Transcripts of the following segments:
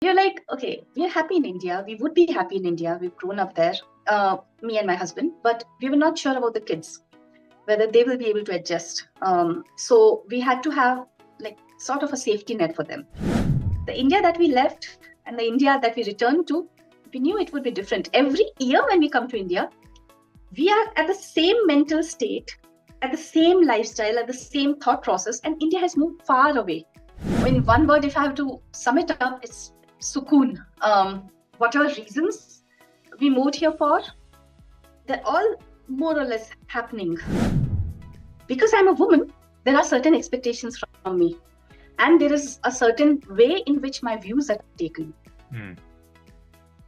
You're like, okay, we're happy in India. We would be happy in India. We've grown up there, me and my husband, but we were not sure about the kids, whether they will be able to adjust. So we had to have like sort of a safety net for them. The India that we left and the India that we returned to, we knew it would be different. Every year when we come to India, we are at the same mental state, at the same lifestyle, at the same thought process, and India has moved far away. In one word, if I have to sum it up, it's sukoon. Whatever reasons we moved here for, they're all more or less happening. Because I'm a woman, there are certain expectations from me. And there is a certain way in which my views are taken.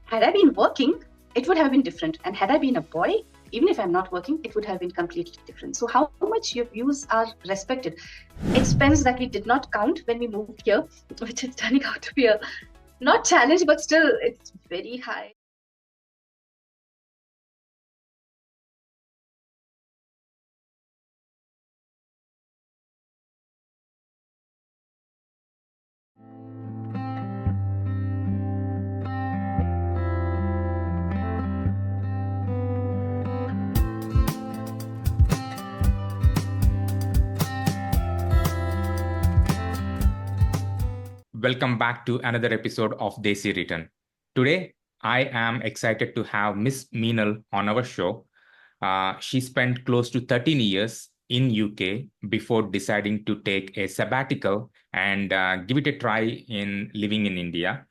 Had I been working, it would have been different. And had I been a boy, even if I'm not working, it would have been completely different. So how much your views are respected? Expense that we did not count when we moved here, which is turning out to be a not challenge, but still it's very high. Welcome back to another episode of Desi Written. Today, I am excited to have Miss Meenal on our show. She spent close to 13 years in UK before deciding to take a sabbatical and give it a try in living in India.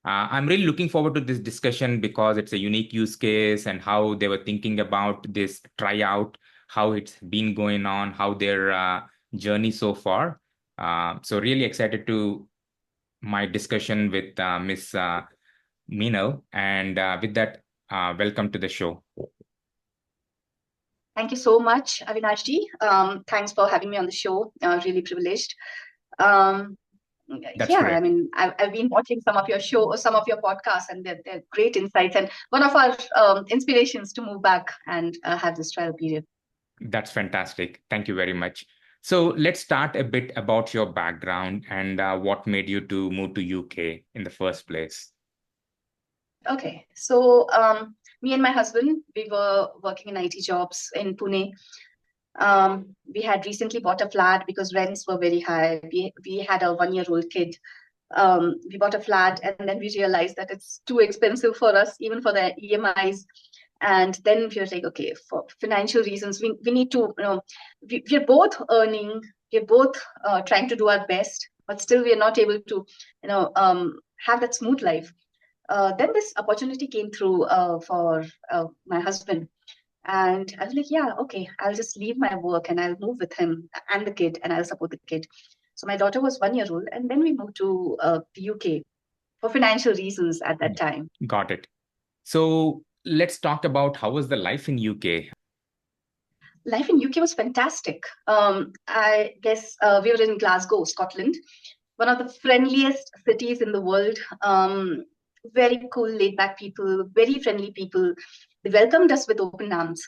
I'm really looking forward to this discussion because it's a unique use case and how they were thinking about this tryout, how it's been going on, how their journey so far. So really excited to my discussion with Miss Meenal. And with that, welcome to the show. Thank you so much, Avinashji. Thanks for having me on the show. Really privileged. That's Yeah, great. I mean, I've been watching some of your show, some of your podcasts, and they're great insights. And one of our inspirations to move back and have this trial period. That's fantastic. Thank you very much. So let's start a bit about your background and what made you to move to UK in the first place. Okay, so me and my husband, we were working in IT jobs in Pune. We had recently bought a flat because rents were very high. We had a 1-year-old kid. We bought a flat and then we realized that it's too expensive for us, even for the EMIs. And then we were like, okay, for financial reasons, we need to, we're both earning, we're both trying to do our best, but still we are not able to, have that smooth life. Then this opportunity came through for my husband. And I was like, yeah, okay, I'll just leave my work and I'll move with him and the kid and I'll support the kid. So my daughter was 1 year old, and then we moved to the UK for financial reasons at that time. Got it. So let's talk about how was the life in UK? Life in UK was fantastic. I guess we were in Glasgow, Scotland, one of the friendliest cities in the world. Very cool, laid back people, very friendly people. They welcomed us with open arms.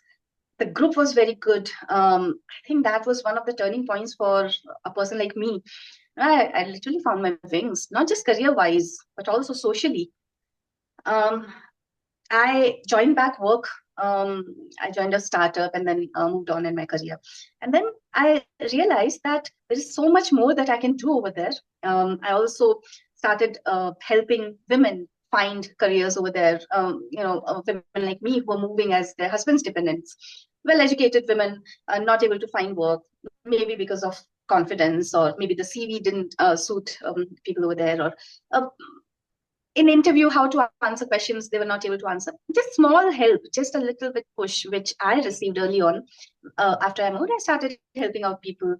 The group was very good. I think that was one of the turning points for a person like me. I literally found my wings, not just career wise, but also socially. Um, I joined back work. I joined a startup and then moved on in my career. And then I realized that there is so much more that I can do over there. I also started helping women find careers over there. Women like me who are moving as their husbands' dependents, well-educated women, not able to find work, maybe because of confidence, or maybe the CV didn't suit people over there, or in interview how to answer questions they were not able to answer. Just small help, just a little bit push, which I received early on. After I moved, I started helping out people.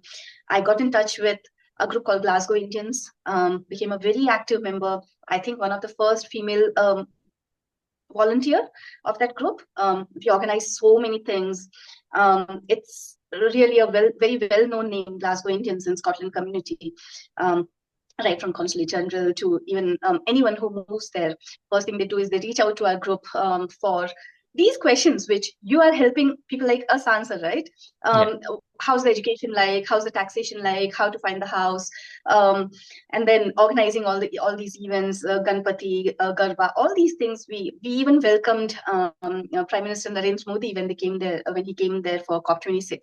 I got in touch with a group called Glasgow Indians, became a very active member. I think one of the first female volunteer of that group. We organized so many things. It's really a very well-known name, Glasgow Indians in Scotland community. Right from Consulate General to even anyone who moves there. First thing they do is they reach out to our group for these questions which you are helping people like us answer, right? How's the education like? How's the taxation like? How to find the house? And then organizing all these events, Ganpati, Garba, all these things. We even welcomed Prime Minister Narendra Modi when he came there for COP26.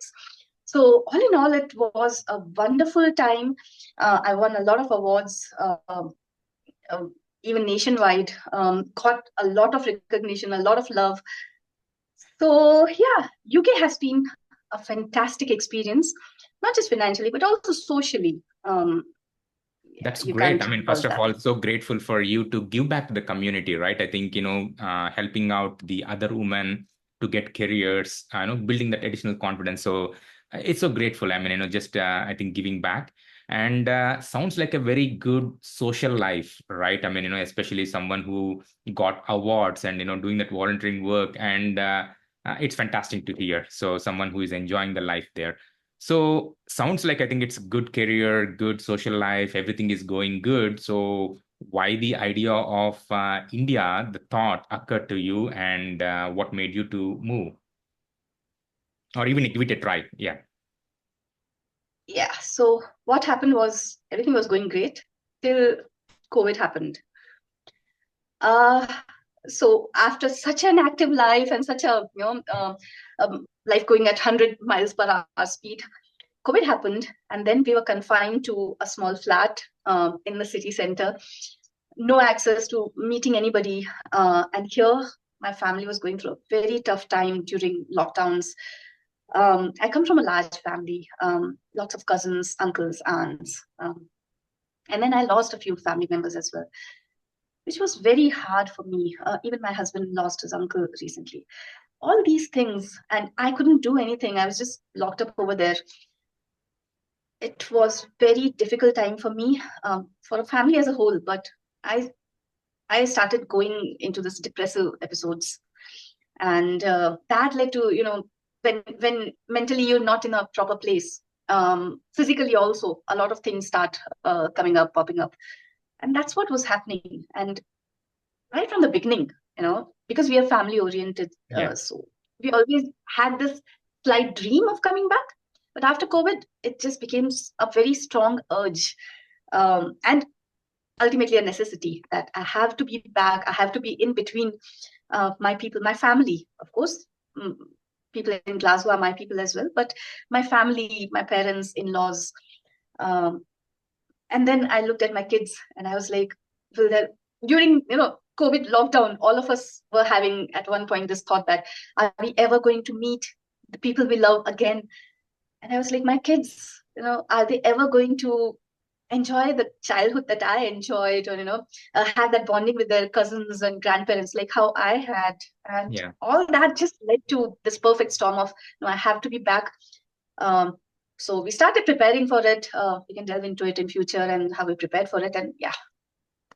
So all in all, it was a wonderful time. I won a lot of awards. Uh, Even nationwide, got a lot of recognition, a lot of love. So yeah, UK has been a fantastic experience, not just financially, but also socially. That's You great. can't I mean, first fault of that. all, so grateful for you to give back to the community, right? I think, helping out the other women to get careers, building that additional confidence. So it's so grateful. I mean, just, I think giving back and sounds like a very good social life, right? I mean, especially someone who got awards and, doing that volunteering work. And it's fantastic to hear. So someone who is enjoying the life there. So sounds like I think it's a good career, good social life, everything is going good. So why the idea of India, the thought occurred to you and what made you to move or even give it a try? Yeah. Yeah. So what happened was everything was going great till COVID happened. Uh, so after such an active life and such a life going at 100 miles per hour speed, COVID happened, and then we were confined to a small flat in the city center, no access to meeting anybody. And here, my family was going through a very tough time during lockdowns. I come from a large family, lots of cousins, uncles, aunts. And then I lost a few family members as well, which was very hard for me. Even my husband lost his uncle recently. All these things, and I couldn't do anything. I was just locked up over there. It was very difficult time for me, for a family as a whole. But I I started going into this depressive episodes, and that led to when mentally you're not in a proper place, physically also a lot of things start coming up, popping up, and that's what was happening. And right from the beginning, because we are family oriented, Yeah. so we always had this slight dream of coming back. But after COVID, it just became a very strong urge, and ultimately a necessity that I have to be back. I have to be in between my people, my family, of course. mm, People in Glasgow are my people as well, but my family, my parents, in-laws. Um, and then I looked at my kids and I was like, will there, during, COVID lockdown, all of us were having at one point this thought that, are we ever going to meet the people we love again? And I was like, my kids, are they ever going to enjoy the childhood that I enjoyed, or have that bonding with their cousins and grandparents like how I had? And Yeah. all that just led to this perfect storm of, I have to be back. Um, so we started preparing for it. We can delve into it in future and how we prepared for it. And yeah,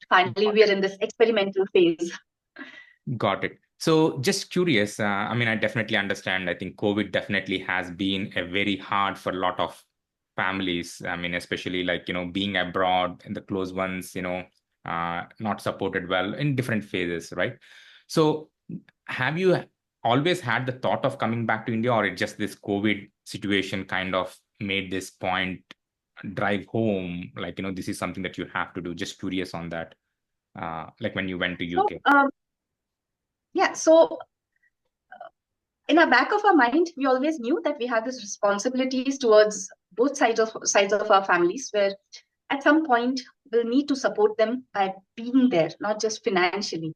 finally we are in this experimental phase. Got it. So just curious, I mean, I definitely understand. I think COVID definitely has been a very hard for a lot of families. I mean, especially like, being abroad and the close ones, not supported well in different phases, right? So have you always had the thought of coming back to India, or it just this COVID situation kind of made this point drive home? Like, this is something that you have to do. Just curious on that. Like when you went to So UK. yeah, so in our back of our mind, we always knew that we had these responsibilities towards both sides of our families, where at some point we'll need to support them by being there, not just financially.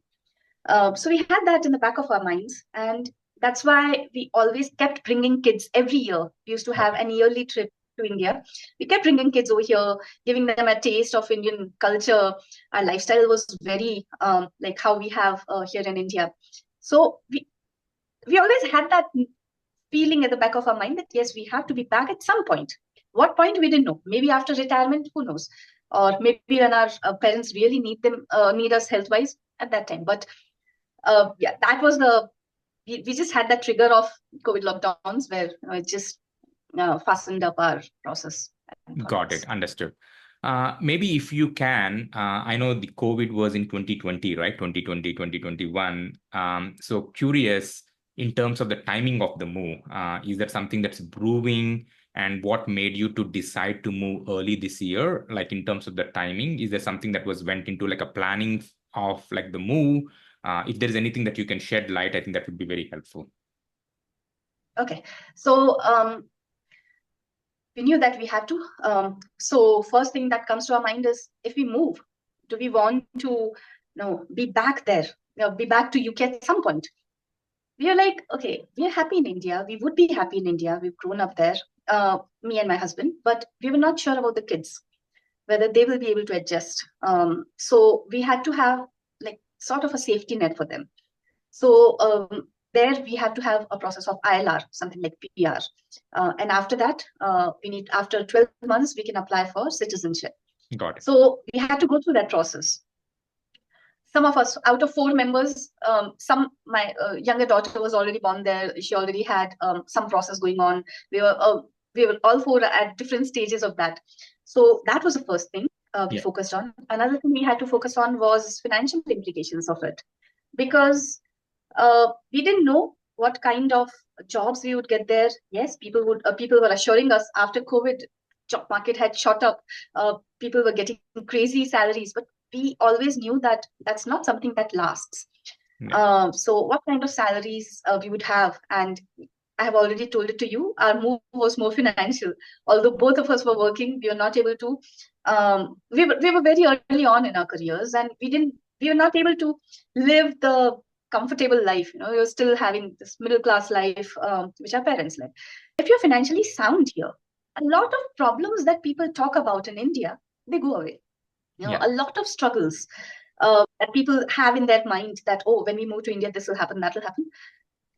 So we had that in the back of our minds, and that's why we always kept bringing kids every year. We used to have Okay. an yearly trip to India. We kept bringing kids over here, giving them a taste of Indian culture. Our lifestyle was very like how we have here in India. So we always had that feeling at the back of our mind that yes, we have to be back at some point. What point we didn't know. Maybe after retirement, who knows? Or maybe when our parents really need us health wise at that time. But yeah, that was we just had that trigger of COVID lockdowns where it just fastened up our process and Got thoughts. it. Understood. Maybe if you can, I know the COVID was in 2020, right? 2020, 2021. So curious, in terms of the timing of the move? Is that something that's brewing? And what made you to decide to move early this year? Like in terms of the timing, is there something that went into like a planning of like the move? If there's anything that you can shed light, I think that would be very helpful. Okay, so we knew that we had to. So first thing that comes to our mind is, if we move, do we want to be back there, be back to UK at some point? We are like, okay, we are happy in India. We would be happy in India. We've grown up there, me and my husband, but we were not sure about the kids, whether they will be able to adjust. So we had to have like sort of a safety net for them. So there we have to have a process of ILR, something like PR. And after that, after 12 months, we can apply for citizenship. Got it. So we had to go through that process. Some of us, out of 4 members, my younger daughter was already born there. She already had some process going on. We were all 4 at different stages of that. So that was the first thing we focused on. Another thing we had to focus on was financial implications of it, because we didn't know what kind of jobs we would get there. Yes, people were assuring us after COVID, job market had shot up. People were getting crazy salaries, but we always knew that that's not something that lasts. So what kind of salaries we would have, and I have already told it to you, our move was more financial. Although both of us were working, we were not able to. We were very early on in our careers, and we were not able to live the comfortable life. We were still having this middle class life, which our parents led. If you're financially sound here, a lot of problems that people talk about in India, they go away. A lot of struggles that people have in their mind that, oh, when we move to India, this will happen, that will happen.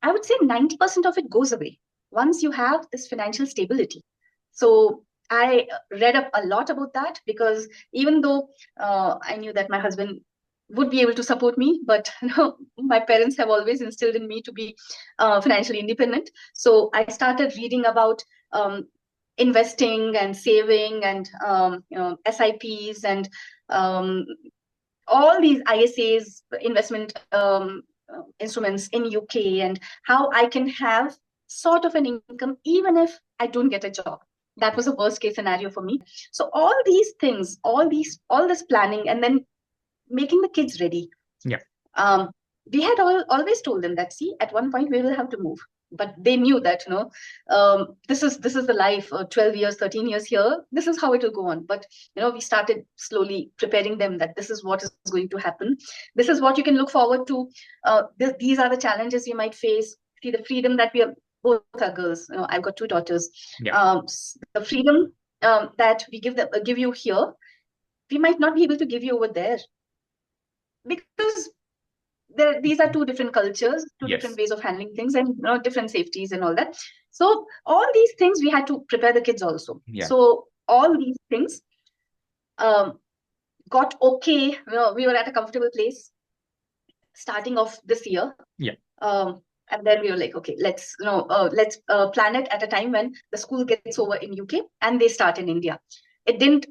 I would say 90% of it goes away once you have this financial stability. So I read up a lot about that, because even though I knew that my husband would be able to support me, but my parents have always instilled in me to be financially independent. So I started reading about investing and saving and SIPs and all these ISAs, investment instruments in UK, and how I can have sort of an income even if I don't get a job. That was a worst case scenario for me. So all these things, all this planning, and then making the kids ready. We had always told them that, see, at one point we will have to move. But they knew that, this is the life, 12 years, 13 years here, this is how it will go on. But, we started slowly preparing them that this is what is going to happen. This is what you can look forward to. These are the challenges you might face. See, the freedom that we are, both are girls. I've got 2 daughters. The freedom that we give you here, we might not be able to give you over there. Because these are 2 different cultures, 2 different ways of handling things, and different safeties and all that. So all these things we had to prepare the kids also. So all these things got okay. We were at a comfortable place starting off this year. And then we were like, okay, let's plan it at a time when the school gets over in UK and they start in India. It didn't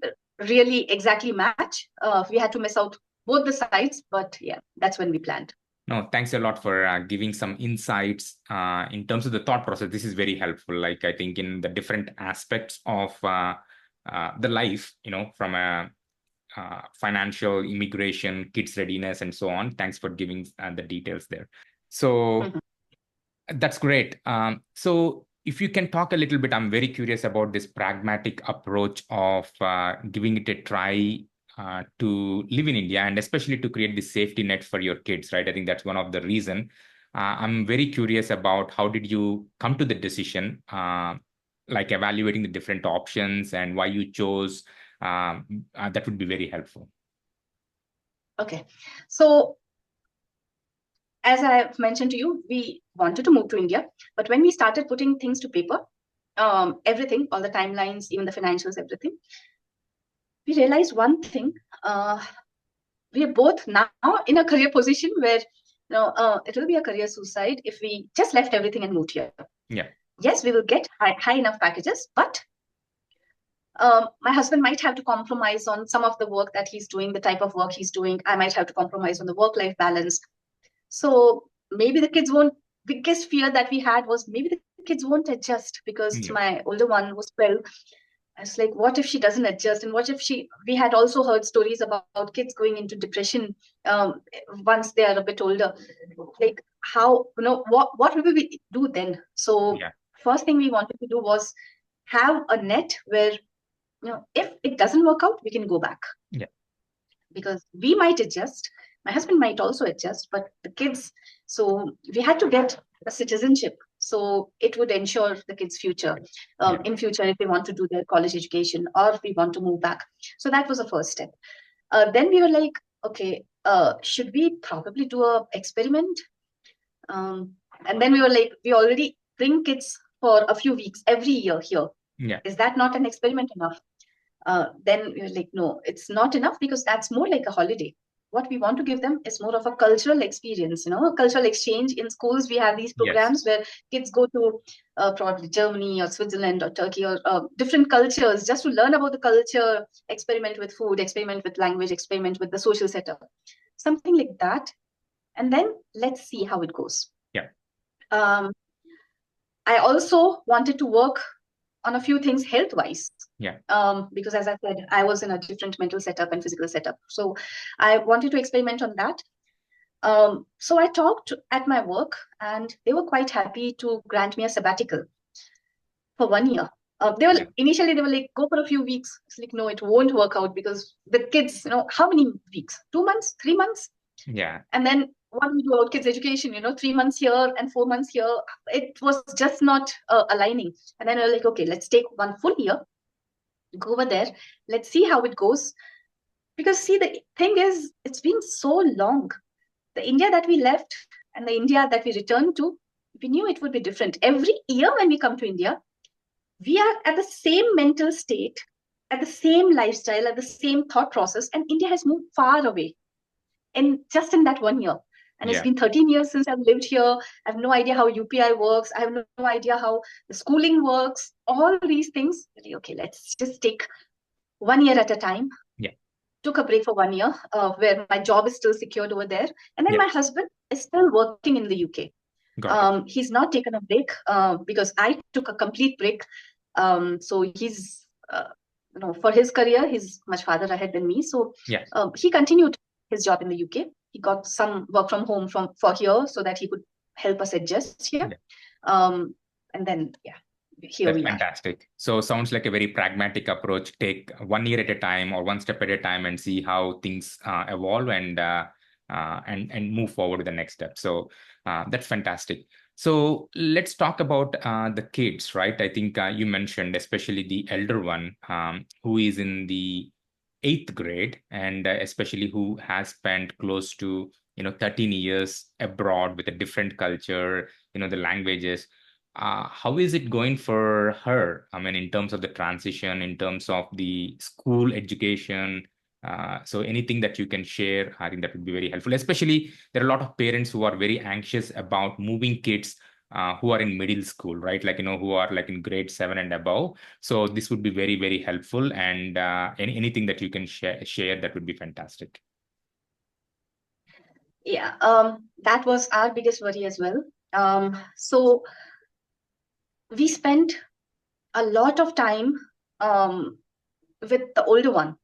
really exactly match. We had to miss out both the sides, but that's when we planned. No, thanks a lot for giving some insights in terms of the thought process. This is very helpful. Like, I think in the different aspects of the life, from a financial, immigration, kids readiness, and so on. Thanks for giving the details there. So that's great. So if you can talk a little bit, I'm very curious about this pragmatic approach of giving it a try to live in India, and especially to create the safety net for your kids, right? I think that's one of the reason. I'm very curious about how did you come to the decision, like evaluating the different options and why you chose. That would be very helpful. Okay. So as I have mentioned to you, we wanted to move to India, but when we started putting things to paper, everything, all the timelines, even the financials, everything, we realized one thing. We are both now in a career position where it will be a career suicide if we just left everything and moved here. Yes, we will get high enough packages, but my husband might have to compromise on some of the work that he's doing, the type of work he's doing. I might have to compromise on the work-life balance. So maybe the kids won't biggest fear that we had was maybe the kids won't adjust, because Yeah. my older one was 12. I was like, what if she doesn't adjust? And what if we had also heard stories about kids going into depression once they are a bit older. Like, how, what will we do then? So Yeah. first thing we wanted to do was have a net where, if it doesn't work out, we can go back, Yeah. because we might adjust, my husband might also adjust, but the kids, so we had to get a citizenship, so it would ensure the kids future, Yeah. in future, if they want to do their college education, or if we want to move back. So that was the first step. Then we were like, okay, should we probably do a experiment? And then we were like, we already bring kids for a few weeks every year here. Yeah. Is that not an experiment enough? Then we were like, no, it's not enough, because that's more like a holiday. What we want to give them is more of a cultural experience, a cultural exchange. In schools, we have these Yes. programs where kids go to probably Germany or Switzerland or Turkey, or different cultures, just to learn about the culture, experiment with food, experiment with language, experiment with the social setup, something like that. And then let's see how it goes. Yeah. I also wanted to work on a few things health wise. Yeah. Because as I said, I was in a different mental setup and physical setup. So I wanted to experiment on that. So I talked at my work, and they were quite happy to grant me a sabbatical for 1 year. Yeah. Initially they were like, go for a few weeks. It's like, no, it won't work out, because the kids, how many weeks? 2 months, 3 months? Yeah. And then what we do about kids education, 3 months here and 4 months here, it was just not aligning. And then we're like, okay, let's take 1 full year, go over there, let's see how it goes. Because see, the thing is, it's been so long. The India that we left and the India that we returned to, we knew it would be different. Every year when we come to India, we are at the same mental state, at the same lifestyle, at the same thought process, and India has moved far away in that 1 year. And it's Yeah. been 13 years since I've lived here. I have no idea how UPI works. I have no idea how the schooling works. All these things. Okay, let's just take 1 year at a time. Yeah. Took a break for 1 year, where my job is still secured over there. And then Yeah. my husband is still working in the UK. Got it. He's not taken a break, because I took a complete break. So he's, for his career, he's much farther ahead than me. So Yeah. he continued his job in the UK. He got some work from home for here, so that he could help us adjust here. Yeah. And then, here That's we are. fantastic. So sounds like a very pragmatic approach. Take 1 year at a time or one step at a time and see how things evolve and move forward with the next step. So that's fantastic. So let's talk about the kids, right? I think you mentioned especially the elder one, who is in the 8th grade, and especially who has spent close to 13 years abroad with a different culture, the languages. How is it going for her? I mean, in terms of the transition, in terms of the school education. So anything that you can share, I think that would be very helpful. Especially, there are a lot of parents who are very anxious about moving kids who are in middle school, right? Like, who are like in grade 7 and above. So this would be very, very helpful. And anything that you can share, that would be fantastic. Yeah, that was our biggest worry as well. So we spent a lot of time with the older one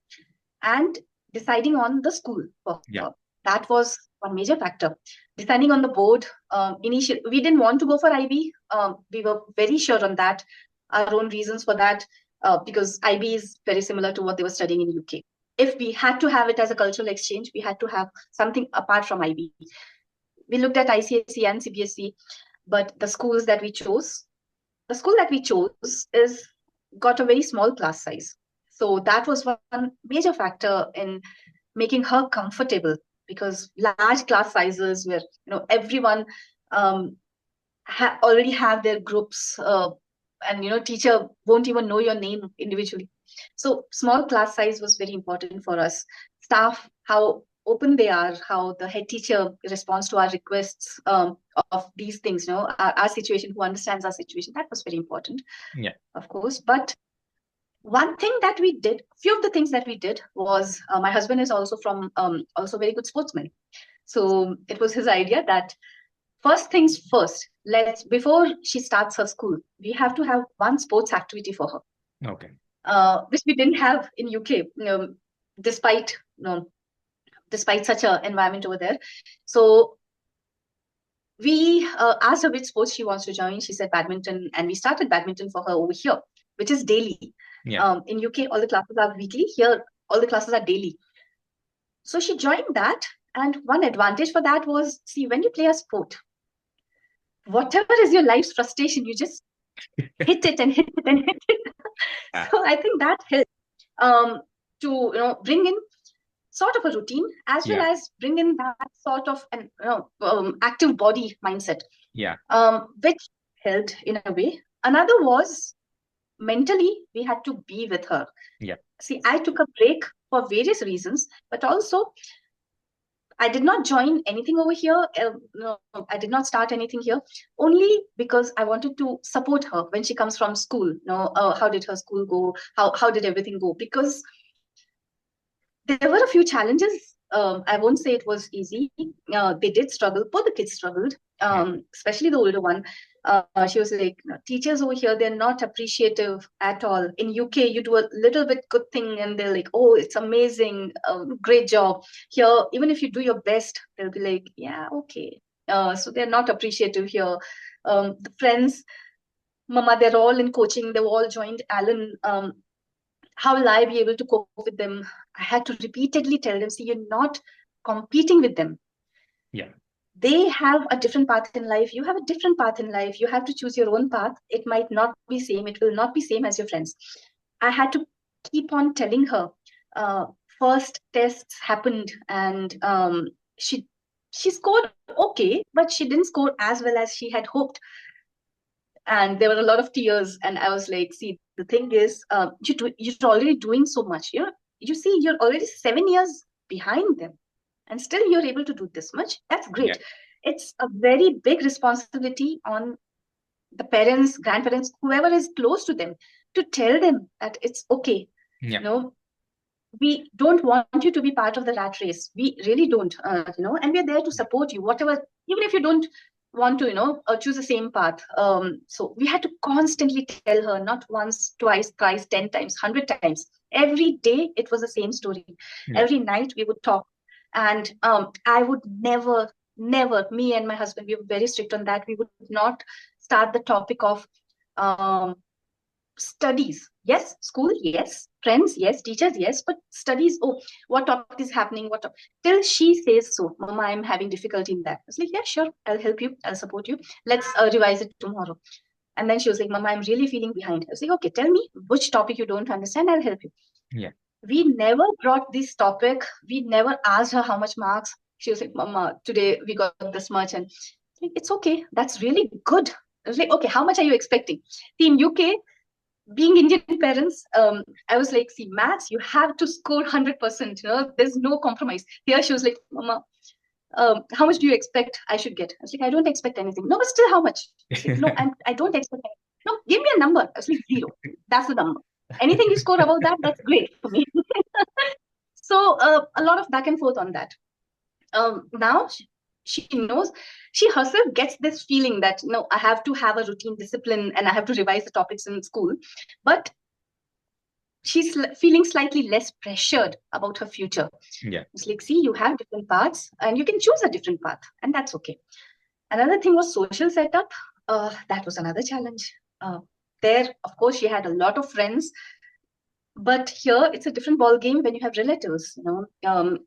and deciding on the school for Yeah. her. That was one major factor. Deciding on the board, initially, we didn't want to go for IB. We were very sure on that. Our own reasons for that, because IB is very similar to what they were studying in UK. If we had to have it as a cultural exchange, we had to have something apart from IB. We looked at ICSE and CBSE, but the school that we chose is got a very small class size. So that was one major factor in making her comfortable, because large class sizes where everyone already have their groups, and teacher won't even know your name individually. So small class size was very important for us. Staff, how open they are, how the head teacher responds to our requests of these things, our situation, who understands our situation. That was very important. Yeah. Of course. But one thing that we did, few of the things that we did was, my husband is also also very good sportsman. So it was his idea that first things first, before she starts her school, we have to have one sports activity for her, Okay. which we didn't have in UK, despite despite such an environment over there. So we asked her which sports she wants to join. She said badminton, and we started badminton for her over here, which is daily. Yeah. In UK, all the classes are weekly. Here, all the classes are daily. So she joined that, and one advantage for that was, see, when you play a sport, whatever is your life's frustration, you just hit it and hit it and hit it. So I think that helped to bring in sort of a routine, as well as bring in that sort of an active body mindset. Yeah. Which helped in a way. Another was mentally we had to be with her. Yeah. See, I took a break for various reasons, but also I did not join anything over here. No, I did not start anything here only because I wanted to support her when she comes from school. How did her school go? How did everything go? Because there were a few challenges. I won't say it was easy. They did struggle. Both the kids struggled, especially the older one. She was like, teachers over here, they're not appreciative at all. In UK, you do a little bit good thing and they're like, oh, it's amazing, great job. Here, even if you do your best, they'll be like, yeah, okay. So they're not appreciative here. The friends, Mama, they're all in coaching. They've all joined Alan. How will I be able to cope with them? I had to repeatedly tell them, see, you're not competing with them. Yeah. They have a different path in life. You have a different path in life. You have to choose your own path. It might not be same. It will not be same as your friends. I had to keep on telling her. First tests happened, and she scored okay, but she didn't score as well as she had hoped. And there were a lot of tears, and I was like, see, the thing is, you're already doing so much. You see, you're already 7 years behind them, and still you're able to do this much. That's great. Yeah. It's a very big responsibility on the parents, grandparents, whoever is close to them, to tell them that it's okay. Yeah. We don't want you to be part of the rat race. We really don't, and we're there to support you, whatever, even if you don't want to, choose the same path. So we had to constantly tell her, not once, twice, thrice, 10 times, 100 times. Every day it was the same story. Yeah. Every night we would talk. And I would never, me and my husband, we were very strict on that. We would not start the topic of studies. Yes, school, yes, friends, yes, teachers, yes, but studies, oh, what topic is happening? Till she says so, Mama, I'm having difficulty in that. I was like, yeah, sure, I'll help you, I'll support you. Let's revise it tomorrow. And then she was like, Mama, I'm really feeling behind. I was like, okay, tell me which topic you don't understand, I'll help you. Yeah. We never brought this topic. We never asked her how much marks. She was like, Mama, today we got this much. And like, it's okay, that's really good. I was like, okay, how much are you expecting? See, in UK, being Indian parents, I was like, see, maths, you have to score 100%. There's no compromise. Here she was like, Mama, how much do you expect I should get? I was like, I don't expect anything. No, but still, how much? Like, no, I don't expect anything. No, give me a number. I was like, 0. That's the number. Anything you score above that, that's great for me. So a lot of back and forth on that. Now she knows, she herself gets this feeling that, no, I have to have a routine, discipline, and I have to revise the topics in school. But she's feeling slightly less pressured about her future. Yeah. It's like, see, you have different paths and you can choose a different path, and that's okay. Another thing was social setup. That was another challenge. There, of course, she had a lot of friends. But here, it's a different ball game when you have relatives.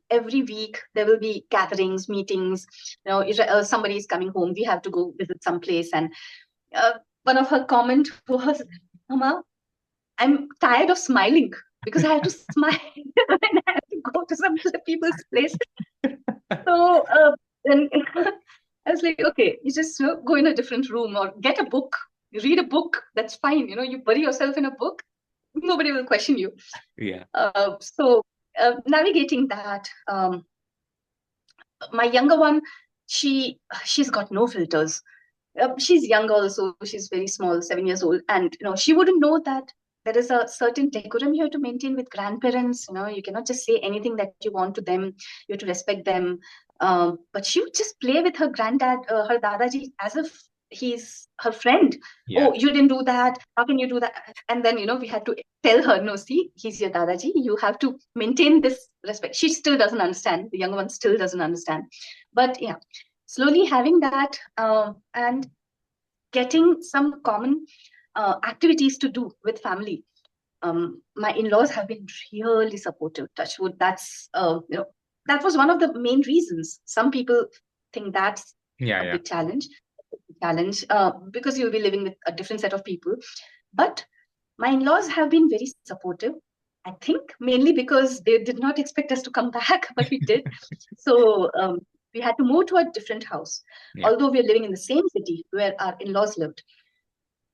Every week there will be gatherings, meetings. If somebody is coming home, we have to go visit some place. And one of her comment was, "Mama, I'm tired of smiling because I have to smile when I have to go to some people's place." So then I was like, "Okay, you just go in a different room or get a book, read a book. That's fine. You bury yourself in a book." Nobody will question you. Yeah. So navigating that, my younger one, she's got no filters. She's young also. She's very small, 7 years old, and she wouldn't know that there is a certain decorum you have to maintain with grandparents. You cannot just say anything that you want to them. You have to respect them. But she would just play with her granddad, her dadaji, as if he's her friend. Yeah. Oh, you didn't do that. How can you do that? And then, we had to tell her, no, see, he's your dadaji. You have to maintain this respect. She still doesn't understand. The younger one still doesn't understand. But yeah, slowly having that and getting some common activities to do with family. My in-laws have been really supportive. Touch wood. That was one of the main reasons. Some people think that's a big challenge, because you'll be living with a different set of people. But my in-laws have been very supportive. I think mainly because they did not expect us to come back, but we did. So we had to move to a different house, although we are living in the same city where our in-laws lived.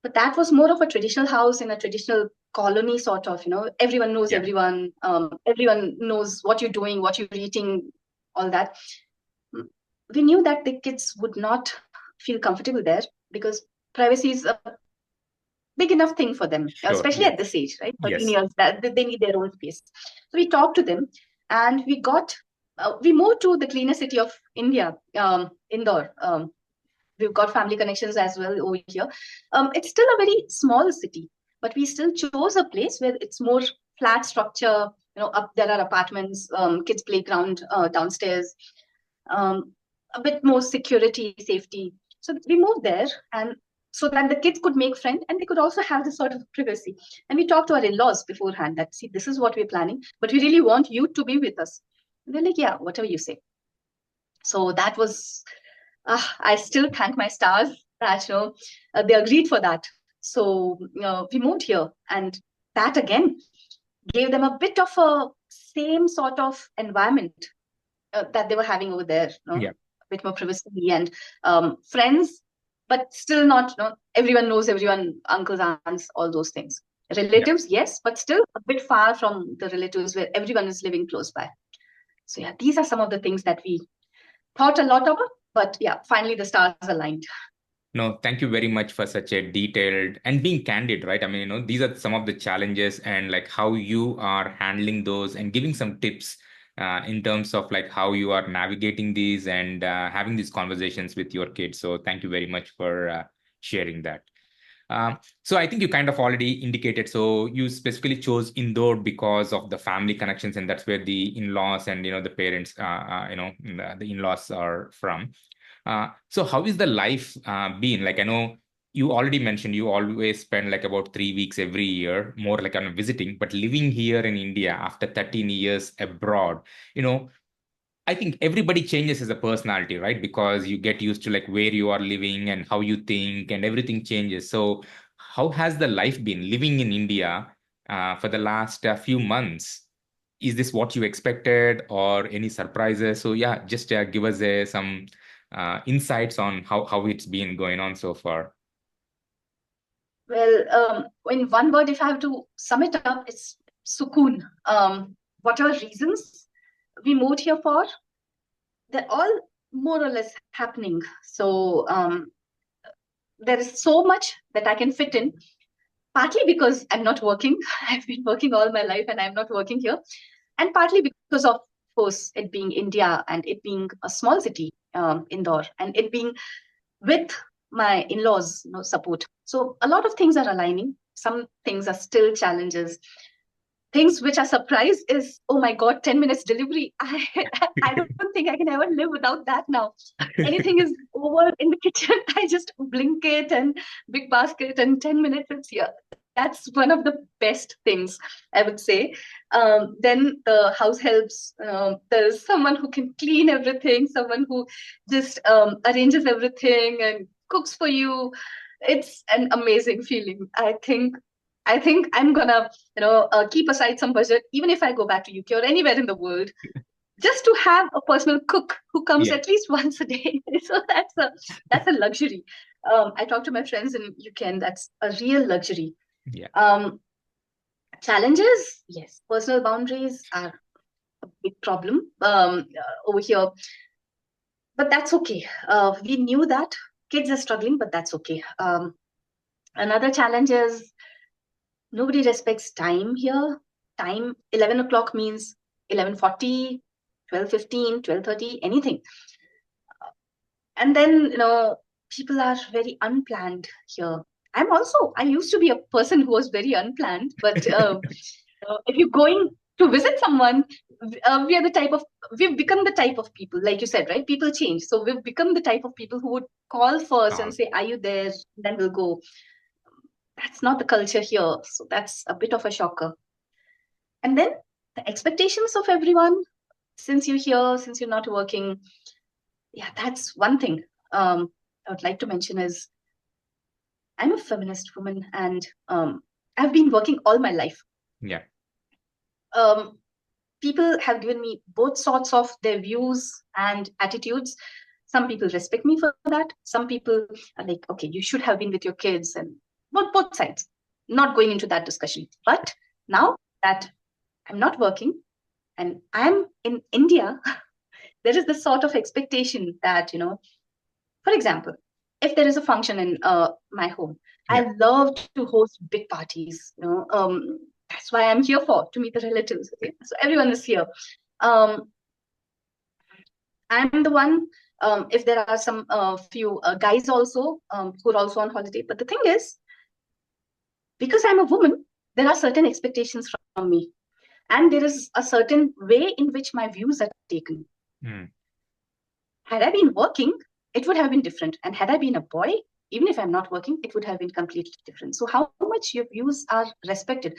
But that was more of a traditional house in a traditional colony, sort of, everyone knows everyone. Everyone knows what you're doing, what you're eating, all that. We knew that the kids would not feel comfortable there because privacy is a big enough thing for them, especially at this age, right? 13 years, that they need their own space. So we talked to them, and we moved to the cleaner city of India, Indore. We've got family connections as well over here. It's still a very small city, but we still chose a place where it's more flat structure. Up there are apartments, kids playground downstairs, a bit more security, safety. So we moved there, and so that the kids could make friends and they could also have this sort of privacy. And we talked to our in-laws beforehand that, see, this is what we're planning, but we really want you to be with us. And they're like, yeah, whatever you say. So that was, I still thank my stars that, they agreed for that. So, we moved here, and that again gave them a bit of a same sort of environment that they were having over there. A bit more privacy and friends, but still not, everyone knows everyone, uncles, aunts, all those things. Relatives, yes, but still a bit far from the relatives where everyone is living close by. So yeah, these are some of the things that we thought a lot about, but yeah, finally the stars aligned. No, thank you very much for such a detailed and being candid, right? I mean, these are some of the challenges and like how you are handling those and giving some tips in terms of like how you are navigating these and having these conversations with your kids. So thank you very much for sharing that. So I think you kind of already indicated. So you specifically chose Indore because of the family connections, and that's where the in-laws and the parents, the in-laws are from. So how is the life been? Like I know you already mentioned you always spend like about 3 weeks every year, more like on visiting, but living here in India after 13 years abroad, I think everybody changes as a personality, right? Because you get used to like where you are living and how you think and everything changes. So how has the life been living in India for the last few months? Is this what you expected or any surprises? So yeah, just give us some insights on how it's been going on so far. Well, in one word, if I have to sum it up, it's sukoon. Whatever reasons we moved here for, they're all more or less happening. So there is so much that I can fit in, partly because I'm not working. I've been working all my life and I'm not working here. And partly because of course, it being India and it being a small city, Indore, and it being with my in-laws support. So a lot of things are aligning. Some things are still challenges. Things which are surprise is, oh my God, 10 minutes delivery. I don't think I can ever live without that now. Anything is over in the kitchen, I just blink it and big basket and 10 minutes it's here. That's one of the best things, I would say. Then the house helps. There's someone who can clean everything, someone who just arranges everything and cooks for you. It's an amazing feeling. I think I'm gonna, keep aside some budget, even if I go back to UK or anywhere in the world, just to have a personal cook who comes at least once a day. So that's a luxury. I talk to my friends in UK, and that's a real luxury. Challenges, yes, personal boundaries are a big problem over here, but that's okay. We knew that kids are struggling, but that's okay. Another challenge is nobody respects time here. Time, 11 o'clock means 11:40. 12:15, 12:30, anything. And then, people are very unplanned here. I used to be a person who was very unplanned, but if you're going to visit someone, we've become the type of people, like you said, right? People change. So we've become the type of people who would call first and say, are you there? Then we'll go. That's not the culture here. So that's a bit of a shocker. And then the expectations of everyone, since you're here, since you're not working, yeah, that's one thing I would like to mention is I'm a feminist woman, and I've been working all my life. Yeah. People have given me both sorts of their views and attitudes. Some people respect me for that. Some people are like, okay, you should have been with your kids, and both sides. Not going into that discussion. But now that I'm not working and I'm in India, there is this sort of expectation that, for example, if there is a function in my home, I love to host big parties. That's why I'm here for, to meet the relatives. Okay? So everyone is here. I'm the one. If there are some few guys also who are also on holiday, but the thing is, because I'm a woman, there are certain expectations from me, and there is a certain way in which my views are taken. Had I been working, it would have been different. And had I been a boy, even if I'm not working, it would have been completely different. So how much your views are respected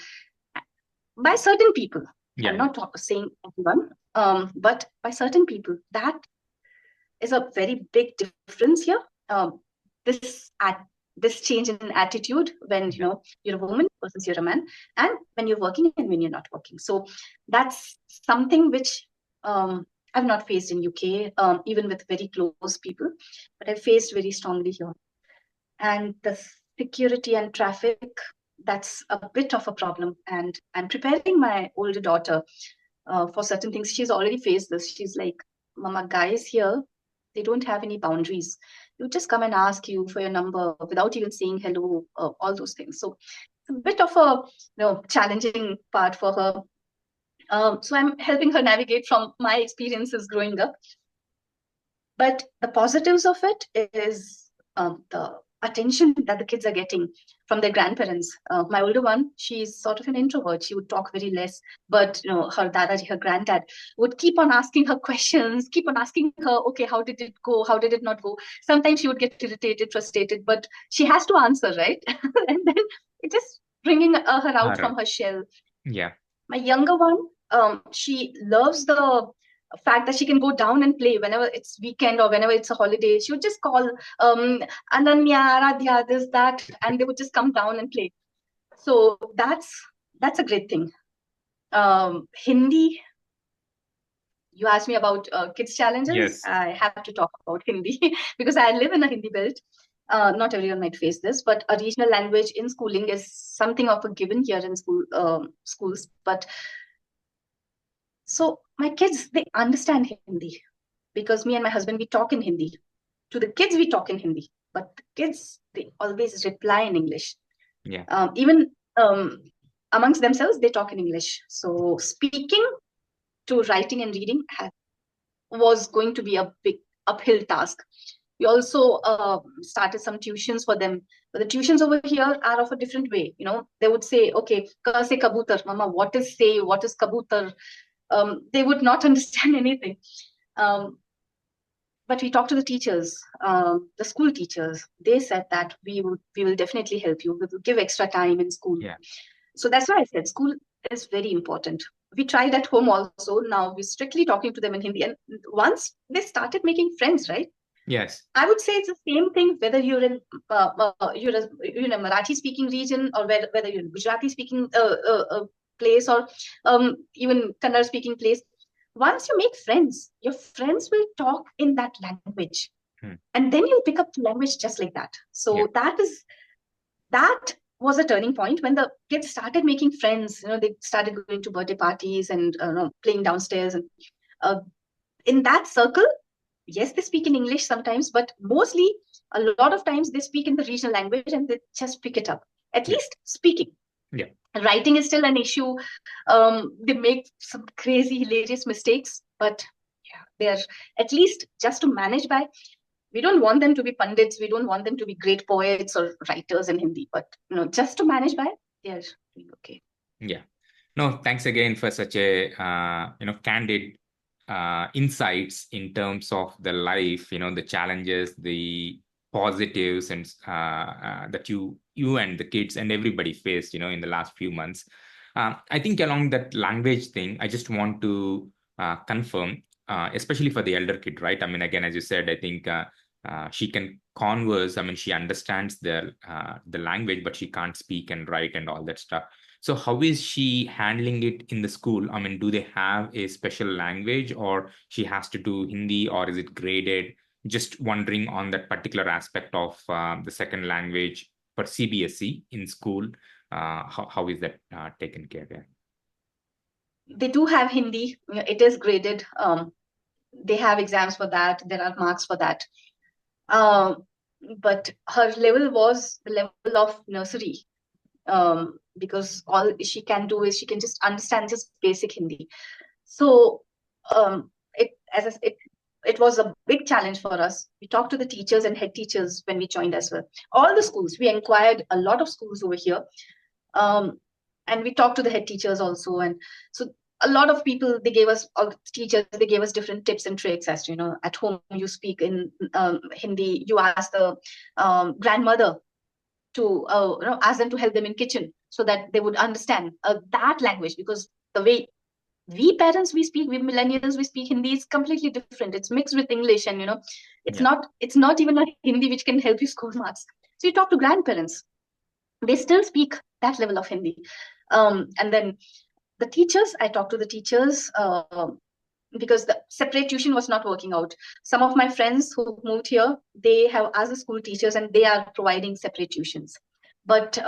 by certain people? I'm not saying everyone, but by certain people. That is a very big difference here. This change in attitude when you're a woman versus you're a man, and when you're working and when you're not working. So that's something which I've not faced in UK, even with very close people, but I faced very strongly here. And the security and traffic, that's a bit of a problem. And I'm preparing my older daughter for certain things. She's already faced this. She's like, Mama, guys here, they don't have any boundaries. You just come and ask you for your number without even saying hello, all those things. So it's a bit of a challenging part for her. So I'm helping her navigate from my experiences growing up. But the positives of it is the attention that the kids are getting from their grandparents. My older one, she's sort of an introvert. She would talk very less, but her dadaji, her granddad, would keep on asking her questions, keep on asking her, okay, how did it go? How did it not go? Sometimes she would get irritated, frustrated, but she has to answer, right? And then it just bringing her out from her shell. Yeah. My younger one, she loves the fact that she can go down and play whenever it's weekend or whenever it's a holiday. She would just call Ananya, Radhya, this, that, and they would just come down and play. So that's a great thing. Hindi, you asked me about kids challenges. Yes. I have to talk about Hindi because I live in a Hindi belt. Not everyone might face this, but a regional language in schooling is something of a given here in schools. But so my kids, they understand Hindi because me and my husband, we talk in Hindi. To the kids, we talk in Hindi, but the kids, they always reply in English. Yeah. Even amongst themselves, they talk in English. So speaking to writing and reading was going to be a big uphill task. We also started some tuitions for them. But the tuitions over here are of a different way. They would say, okay, ka se kabutar, mama, what is say, what is kabutar? They would not understand anything. But we talked to the teachers, the school teachers. They said that we will definitely help you. We will give extra time in school. Yeah. So that's why I said school is very important. We tried at home also. Now we're strictly talking to them in Hindi. And once they started making friends, right? Yes. I would say it's the same thing whether you're in a Marathi speaking region or whether you're in Gujarati speaking place or even Kannada speaking place. Once you make friends, your friends will talk in that language, and then you'll pick up the language just like that. So that was a turning point when the kids started making friends. They started going to birthday parties and playing downstairs, and in that circle, yes, they speak in English sometimes, but mostly a lot of times they speak in the regional language and they just pick it up. At least speaking. Yeah. Writing is still an issue. They make some crazy, hilarious mistakes, but They are at least just to manage by. We don't want them to be pundits. We don't want them to be great poets or writers in Hindi, but just to manage by, they are doing okay. Yeah. No, thanks again for such a candid insights in terms of the life, the challenges, the positives, and that you and the kids and everybody faced, in the last few months. I think along that language thing, I just want to confirm, especially for the elder kid, right? I mean, again, as you said, I think she can converse. I mean, she understands the language, but she can't speak and write and all that stuff. So how is she handling it in the school? I mean, do they have a special language, or she has to do Hindi, or is it graded? Just wondering on that particular aspect of the second language for CBSE in school. How is that taken care of? They do have Hindi. It is graded. They have exams for that. There are marks for that. But her level was the level of nursery. Because all she can do is she can just understand just basic Hindi. So it was a big challenge for us. We talked to the teachers and head teachers when we joined as well. All the schools, we inquired a lot of schools over here. And we talked to the head teachers also. And so a lot of people, they gave us, all teachers, they gave us different tips and tricks as to, at home you speak in Hindi, you ask the grandmother to ask them to help them in kitchen so that they would understand that language, because the way we parents we millennials we speak Hindi is completely different. It's mixed with English, and it's not even a Hindi which can help you score marks. So you talk to grandparents, they still speak that level of Hindi. And then the teachers, I talked to the teachers because the separate tuition was not working out. Some of my friends who moved here, they have asked the school teachers and they are providing separate tuitions. But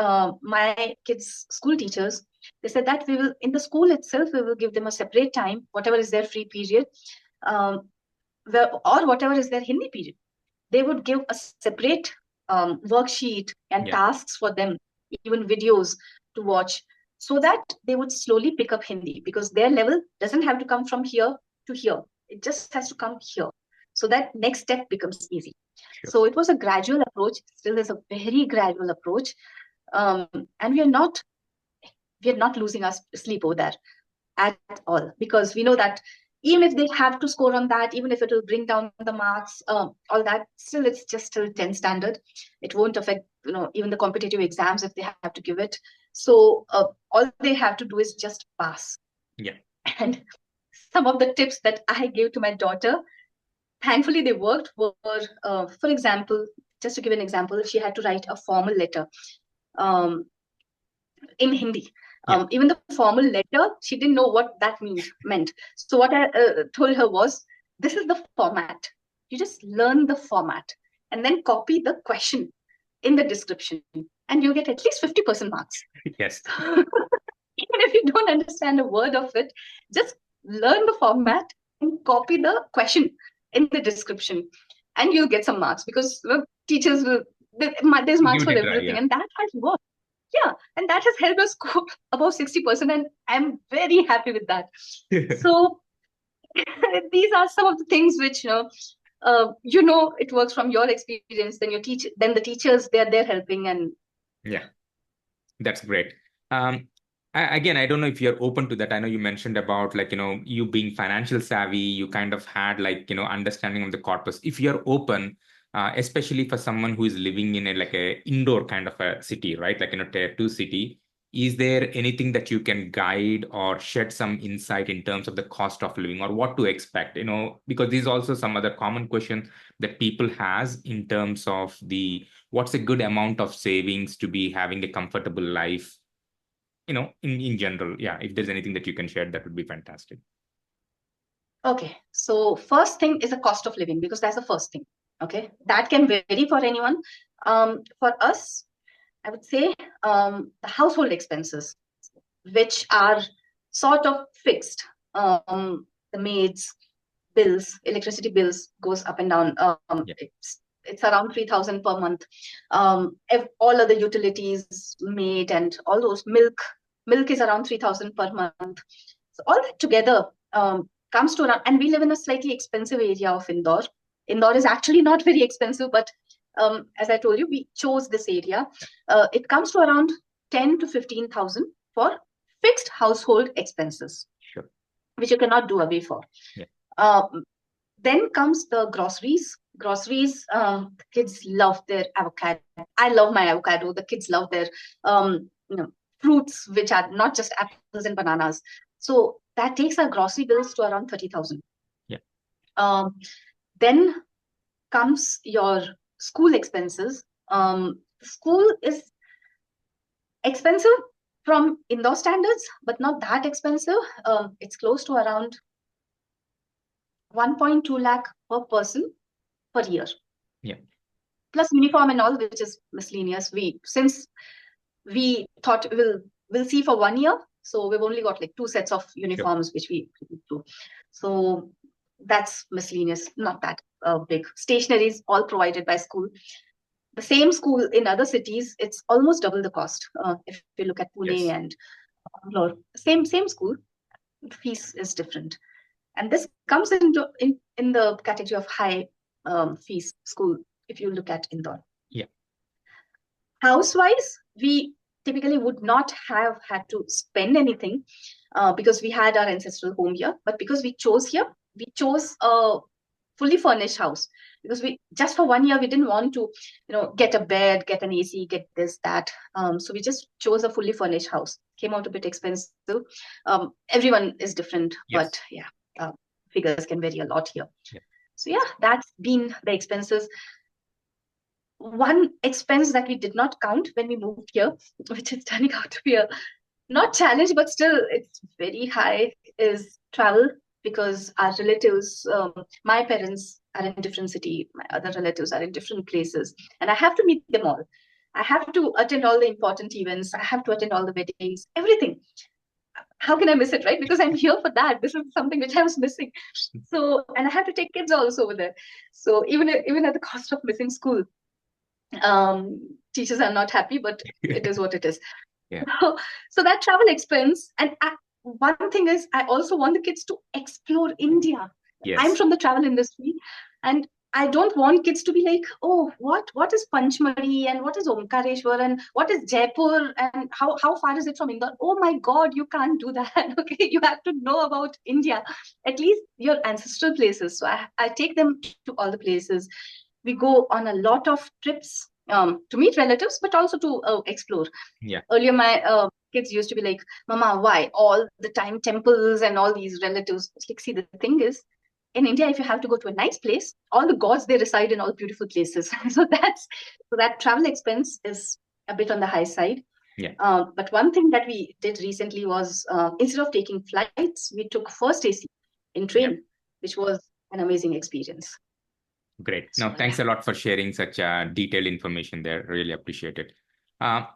my kids' school teachers, they said that we will, in the school itself, we will give them a separate time, whatever is their free period, or whatever is their Hindi period. They would give a separate worksheet and tasks for them, even videos to watch, so that they would slowly pick up Hindi, because their level doesn't have to come from here to here. It just has to come here. So that next step becomes easy. Sure. So it was a gradual approach. Still is a very gradual approach. And we are not losing our sleep over there at all, because we know that even if they have to score on that, even if it will bring down the marks, all that, still it's just still 10 standard. It won't affect, even the competitive exams if they have to give it. So all they have to do is just pass. Yeah. And some of the tips that I gave to my daughter, thankfully they worked, were, for example, just to give an example, she had to write a formal letter in Hindi. Even the formal letter, she didn't know what that meant. So what I told her was, this is the format. You just learn the format and then copy the question in the description, and you'll get at least 50% marks. Yes. Even if you don't understand a word of it, just learn the format and copy the question in the description, and you'll get some marks, because teachers will, there's marks for everything, and that has worked. Yeah, and that has helped us score above 60%, and I'm very happy with that. So these are some of the things which it works from your experience. Then the teachers, they're helping, and that's great. Again, I don't know if you're open to that. I know you mentioned about you being financial savvy, you kind of had understanding of the corpus. If you're open, especially for someone who is living in a indoor kind of a city, right? Tier 2 city, is there anything that you can guide or shed some insight in terms of the cost of living or what to expect? Because there's also some other common question that people has in terms of what's a good amount of savings to be having a comfortable life, in general. Yeah, if there's anything that you can share, that would be fantastic. Okay, so first thing is the cost of living, because that's the first thing. Okay, that can vary for anyone. For us, I would say the household expenses, which are sort of fixed. The maids, bills, electricity bills goes up and down. It's around 3,000 per month. All other utilities, maid, and all those milk is around 3,000 per month. So all that together, comes to around, and we live in a slightly expensive area of Indore. Indore is actually not very expensive, but as I told you, we chose this area. It comes to around 10 to 15,000 for fixed household expenses, Sure. which you cannot do away for. Yeah. Then comes the groceries. Groceries, the kids love their avocado. I love my avocado. The kids love their fruits, which are not just apples and bananas. So that takes our grocery bills to around 30,000. Yeah. Then comes your school expenses. School is expensive from Indore standards, but not that expensive. It's close to around 1.2 lakh per person per year. Yeah. Plus uniform and all, which is miscellaneous. Since we thought we'll see for 1 year, so we've only got like 2 sets of uniforms, sure, which we do. So that's miscellaneous, not that big. Stationaries all provided by school. The same school in other cities, it's almost double the cost. If you look at Pune, yes, and Bangalore, same school, the fees is different. And this comes in the category of high fees school, if you look at Indore. Yeah. House-wise, we typically would not have had to spend anything because we had our ancestral home here. But because we chose a fully furnished house, because we just for 1 year we didn't want to get a bed, get an AC, get this, that, so we just chose a fully furnished house. Came out a bit expensive. Everyone is different, yes, but yeah, figures can vary a lot here. Yeah. So yeah, that's been the expenses. One expense that we did not count when we moved here, which is turning out to be a not challenge, but still it's very high, is travel, because our relatives, my parents are in a different city, my other relatives are in different places, and I have to meet them all. I have to attend all the important events. I have to attend all the weddings, everything. How can I miss it, right? Because I'm here for that. This is something which I was missing. So, and I have to take kids also over there. So even at the cost of missing school, teachers are not happy, but it is what it is. Yeah. So that travel expense, and one thing is, I also want the kids to explore India. Yes. I'm from the travel industry, and I don't want kids to be like, oh, what is Panchmari, and what is Omkareshwar, and what is Jaipur, and how far is it from Indore? Oh my God, you can't do that. Okay, you have to know about India, at least your ancestral places. So I take them to all the places. We go on a lot of trips to meet relatives, but also to explore. Yeah. Earlier, my kids used to be like, Mama, why all the time temples and all these relatives? It's like, see, the thing is, in India, if you have to go to a nice place, all the gods, they reside in all beautiful places. So that travel expense is a bit on the high side. Yeah. But one thing that we did recently was instead of taking flights, we took first AC in train, yeah, which was an amazing experience. Great. No, thanks a lot for sharing such detailed information there. Really appreciate it.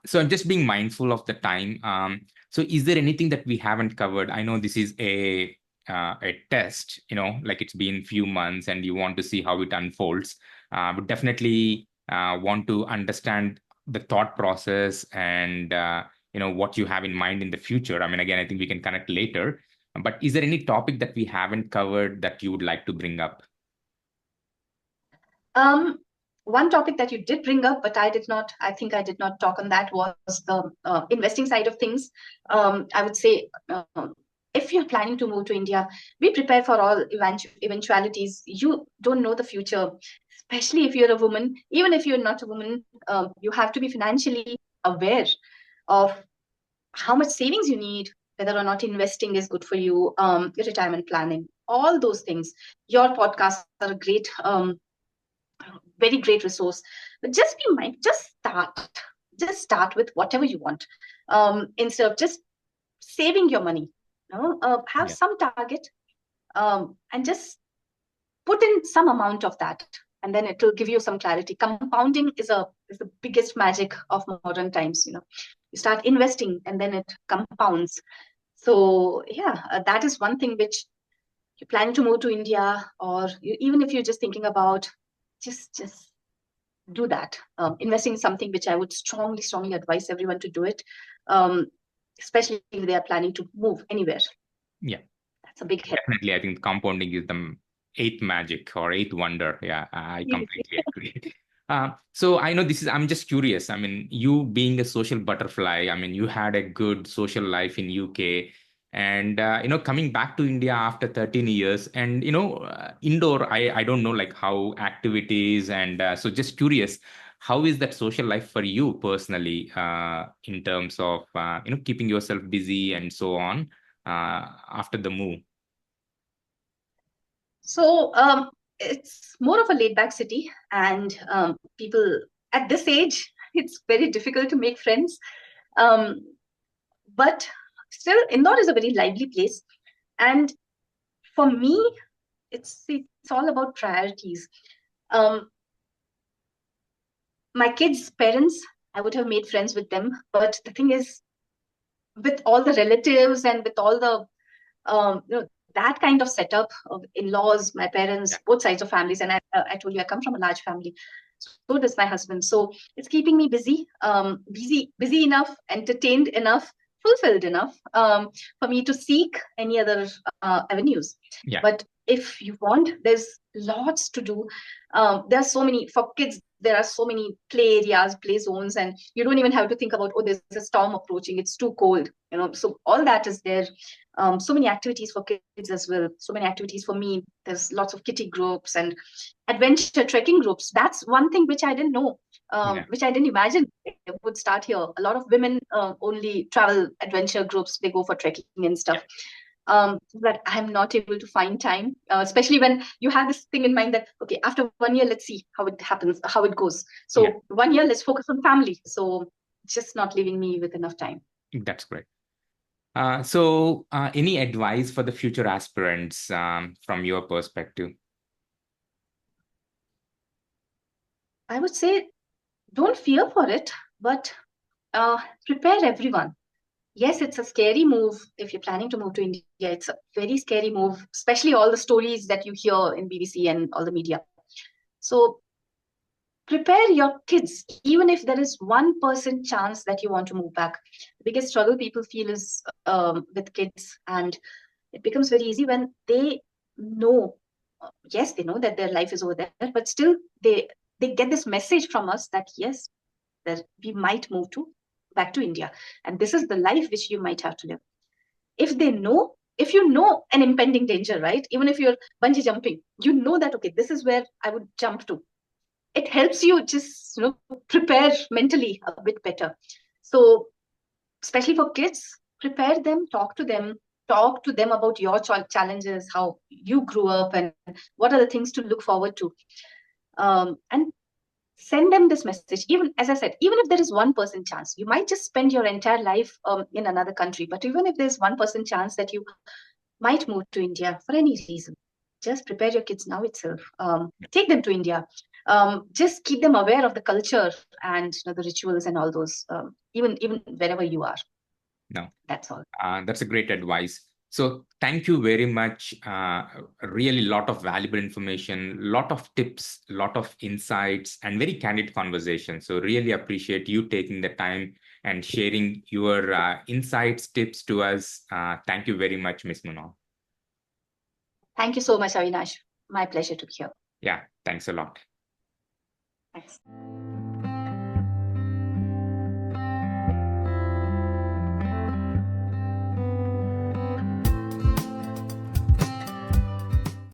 So I'm just being mindful of the time. So is there anything that we haven't covered? I know this is a test, like it's been few months and you want to see how it unfolds. But definitely want to understand the thought process and what you have in mind in the future. I mean, again, I think we can connect later. But is there any topic that we haven't covered that you would like to bring up? One topic that you did bring up, but I think I did not talk on that, was the investing side of things. I would say, if you're planning to move to India, be prepared for all eventualities. You don't know the future, especially if you're a woman. Even if you're not a woman, you have to be financially aware of how much savings you need, whether or not investing is good for you, your retirement planning, all those things. Your podcasts are a great very great resource. But just be mindful, just start with whatever you want, instead of just saving your money. Have some target, and just put in some amount of that, and then it will give you some clarity. Compounding is the biggest magic of modern times. You start investing and then it compounds. So that is one thing which you're planning to move to India, or even if you're just thinking about, just do that. Investing is something which I would strongly advise everyone to do it, especially if they are planning to move anywhere. Yeah. It's a big help. Definitely, I think compounding is the eighth magic or eighth wonder. Yeah, I completely agree. So I know I'm just curious. I mean, you being a social butterfly, I mean, you had a good social life in UK, and coming back to India after 13 years, and indoor, I don't know like how activities, and so just curious, how is that social life for you personally, in terms of keeping yourself busy and so on, after the move? So it's more of a laid back city, and people at this age, it's very difficult to make friends. Um, but still, Indore is a very lively place. And for me, it's all about priorities. Um, my kids' parents, I would have made friends with them. But the thing is, with all the relatives and with all the that kind of setup of in-laws, my parents, Yeah. both sides of families, and I told you I come from a large family. So does my husband. So it's keeping me busy, busy enough, entertained enough, fulfilled enough, for me to seek any other avenues. Yeah. But if you want, there's lots to do. There are so many for kids. There are so many play areas, play zones, and you don't even have to think about, oh, there's a storm approaching. It's too cold, So all that is there. So many activities for kids as well. So many activities for me. There's lots of kitty groups and adventure trekking groups. That's one thing which I didn't know, which I didn't imagine it would start here. A lot of women only travel adventure groups. They go for trekking and stuff. But I'm not able to find time, especially when you have this thing in mind that, okay, after 1 year, let's see how it happens, how it goes. So 1 year, let's focus on family. So just not leaving me with enough time. That's great. So any advice for the future aspirants, from your perspective? I would say don't fear for it, but prepare everyone. Yes, it's a scary move if you're planning to move to India. It's a very scary move, especially all the stories that you hear in BBC and all the media. So prepare your kids, even if there is 1% chance that you want to move back. The biggest struggle people feel is with kids, and it becomes very easy when they know, yes, they know that their life is over there, but still they get this message from us that yes, that we might move to back to India, and this is the life which you might have to live. If they know, if you know an impending danger, right? Even if you're bungee jumping, you know that, okay, this is where I would jump to. It helps you just prepare mentally a bit better. So especially for kids, prepare them, talk to them, about your challenges, how you grew up, and what are the things to look forward to, and send them this message. Even, as I said, even if there is 1% chance, you might just spend your entire life in another country, but even if there's 1% chance that you might move to India for any reason, just prepare your kids now itself. Take them to India. Just keep them aware of the culture and the rituals and all those, even wherever you are. No, that's all. That's a great advice. So thank you very much. Really lot of valuable information, lot of tips, lot of insights, and very candid conversation. So really appreciate you taking the time and sharing your insights, tips to us. Thank you very much, Ms. Meenal. Thank you so much, Avinash. My pleasure to be here. Yeah, thanks a lot. Thanks.